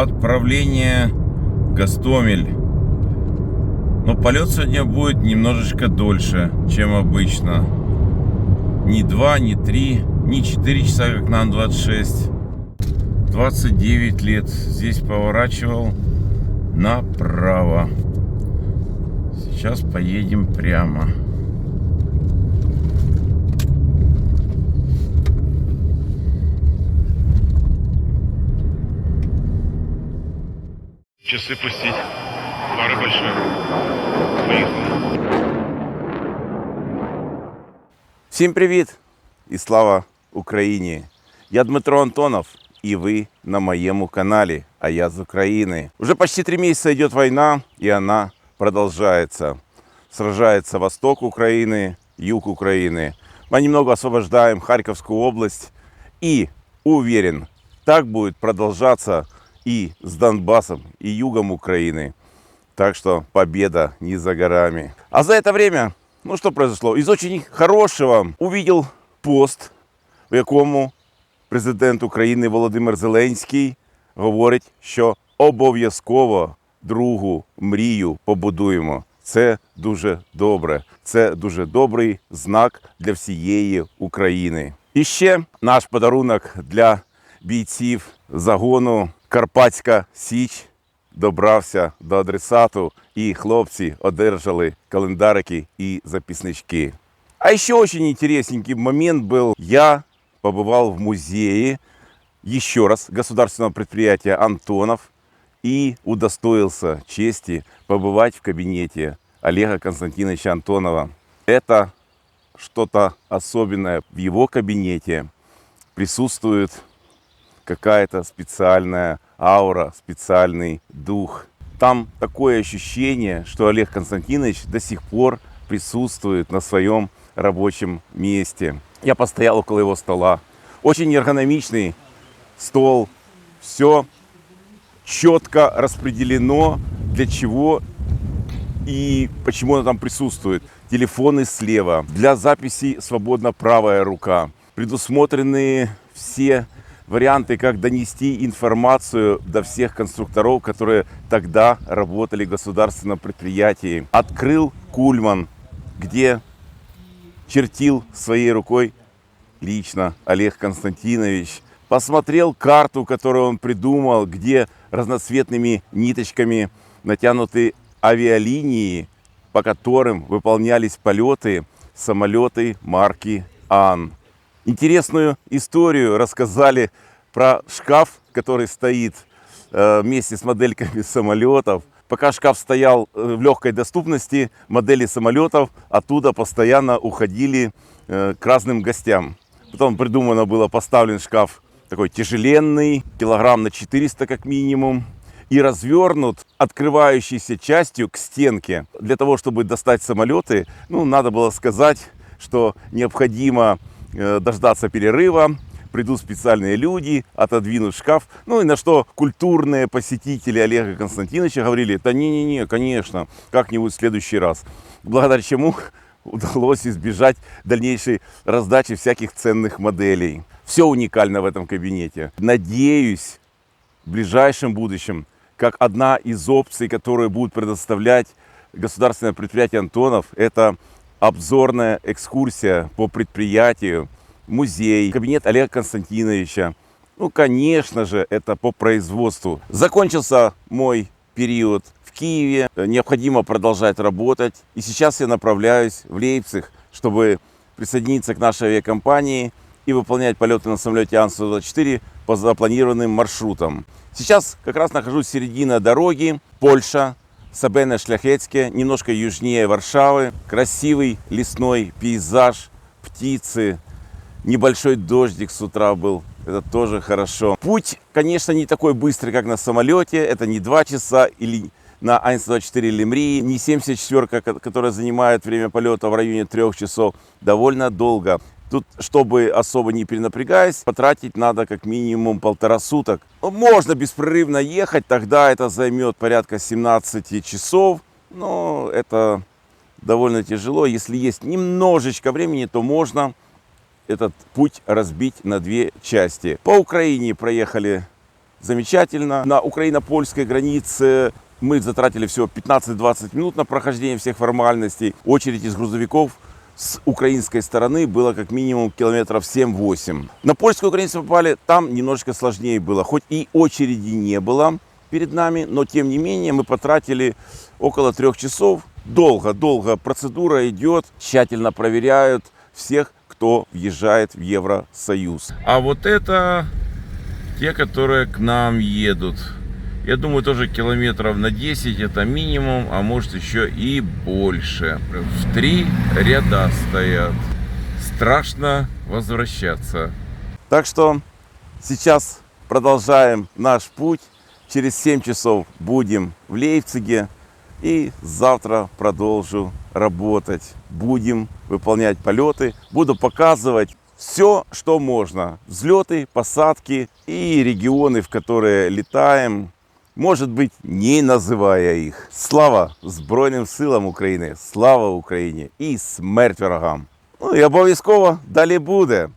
отправления Гостомель. Но полет сегодня будет немножечко дольше, чем обычно. Не 2, не 3, не 4 часа, как на Ан-26. 29 лет. Здесь поворачивал направо. Сейчас поедем прямо. Часы пустить. Пары большой. Поехали. Всім привіт і слава Україні! Я Дмитро Антонов, и вы на моем канале, а я с Украины. Уже почти 3 месяца идет война, и она продолжается. Сражается восток Украины, юг Украины. Мы немного освобождаем Харьковскую область. И уверен, так будет продолжаться и с Донбассом, и югом Украины. Так что победа не за горами. А за это время, что произошло? Из очень хорошего увидел пост, в якому президент України Володимир Зеленський говорить, що обов'язково другу мрію побудуємо. Це дуже добре. Це дуже добрий знак для всієї України. І ще наш подарунок для бійців загону Карпатська Січ добрався до адресату, і хлопці одержали календарики і записнички. А еще очень интересненький момент был. Я побывал в музее еще раз государственного предприятия «Антонов» и удостоился чести побывать в кабинете Олега Константиновича Антонова. Это что-то особенное. В его кабинете присутствует какая-то специальная аура, специальный дух. Там такое ощущение, что Олег Константинович до сих пор присутствует на своем рабочем месте. Я постоял около его стола. Очень эргономичный стол. Все четко распределено, для чего и почему он там присутствует. Телефоны слева. Для записи свободна правая рука. Предусмотрены все варианты, как донести информацию до всех конструкторов, которые тогда работали в государственном предприятии. Открыл Кульман, где чертил своей рукой лично Олег Константинович. Посмотрел карту, которую он придумал, где разноцветными ниточками натянуты авиалинии, по которым выполнялись полеты самолеты марки Ан. Интересную историю рассказали про шкаф, который стоит вместе с модельками самолетов. Пока шкаф стоял в легкой доступности, модели самолетов оттуда постоянно уходили к разным гостям. Потом придумано было, поставлен шкаф такой тяжеленный, килограмм на 400 как минимум, и развернут открывающейся частью к стенке. Для того, чтобы достать самолеты, надо было сказать, что необходимо дождаться перерыва, придут специальные люди, отодвинут шкаф. И на что культурные посетители Олега Константиновича говорили: да не, конечно, как-нибудь в следующий раз. Благодаря чему удалось избежать дальнейшей раздачи всяких ценных моделей. Все уникально в этом кабинете. Надеюсь, в ближайшем будущем, как одна из опций, которую будет предоставлять государственное предприятие «Антонов», это обзорная экскурсия по предприятию, музей, кабинет Олега Константиновича. Конечно же, это по производству. Закончился мой период в Киеве. Необходимо продолжать работать. И сейчас я направляюсь в Лейпциг, чтобы присоединиться к нашей авиакомпании и выполнять полеты на самолете Ан-124 по запланированным маршрутам. Сейчас как раз нахожусь в середине дороги. Польша, Сабене-Шляхетске, немножко южнее Варшавы. Красивый лесной пейзаж, птицы. Небольшой дождик с утра был, это тоже хорошо. Путь, конечно, не такой быстрый, как на самолете. Это не 2 часа или на Ан-124 Лемрии, не 74-ка, которая занимает время полета в районе 3 часов. Довольно долго. Тут, чтобы особо не перенапрягаясь, потратить надо как минимум 1,5 суток. Можно беспрерывно ехать, тогда это займет порядка 17 часов. Но это довольно тяжело. Если есть немножечко времени, то можно этот путь разбить на 2 части. По Украине проехали замечательно. На украино-польской границе мы затратили всего 15-20 минут на прохождение всех формальностей. Очередь из грузовиков с украинской стороны было как минимум километров 7-8. На польскую границу попали, там немножечко сложнее было. Хоть и очереди не было перед нами, но тем не менее мы потратили около 3 часов. Долго процедура идет, тщательно проверяют всех, кто въезжает в Евросоюз. А вот это те, которые к нам едут. Я думаю, тоже километров на 10 это минимум, а может еще и больше. В 3 ряда стоят. Страшно возвращаться. Так что сейчас продолжаем наш путь. Через 7 часов будем в Лейпциге. И завтра продолжу работать. Будем выполнять полеты. Буду показывать все, что можно. Взлеты, посадки и регионы, в которые летаем. Может быть, не називая їх. Слава Збройним силам України, слава Україні і смерть ворогам. Ну і обов'язково далі буде.